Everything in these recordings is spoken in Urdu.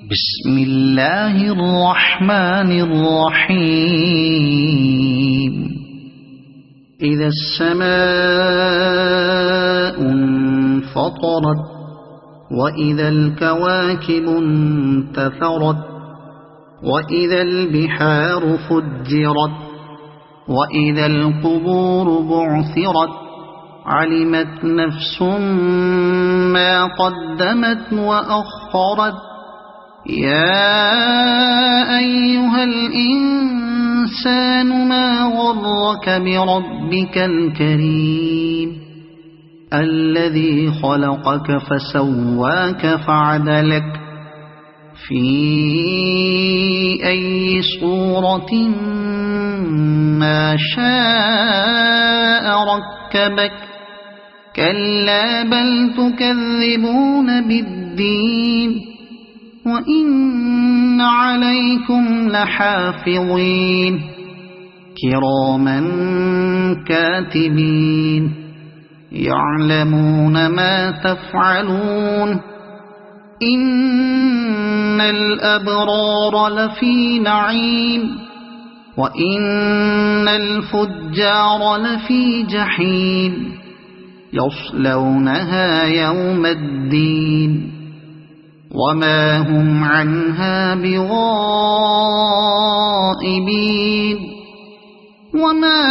بسم الله الرحمن الرحيم. إذا السماء انفطرت وإذا الكواكب انتثرت وإذا البحار فجرت وإذا القبور بعثرت علمت نفس ما قدمت وأخرت. يا أيها الإنسان ما غرك بربك الكريم الذي خلقك فسواك فعدلك في أي صورة ما شاء ركبك. كلا بل تكذبون بالدين وإن عليكم لحافظين كراما كاتبين يعلمون ما تفعلون. إن الأبرار لفي نعيم وإن الفجار لفي جحيم يصلونها يوم الدين وما هم عنها بغائبين. وما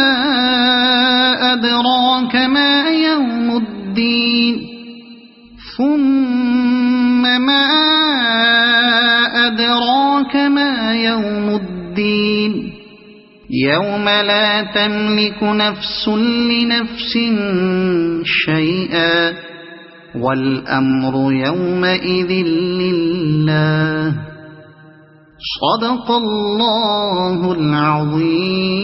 أدراك ما يوم الدين ثم ما أدراك ما يوم الدين يوم لا تملك نفس لنفس شيئا والأمر يومئذ لله. صدق الله العظيم.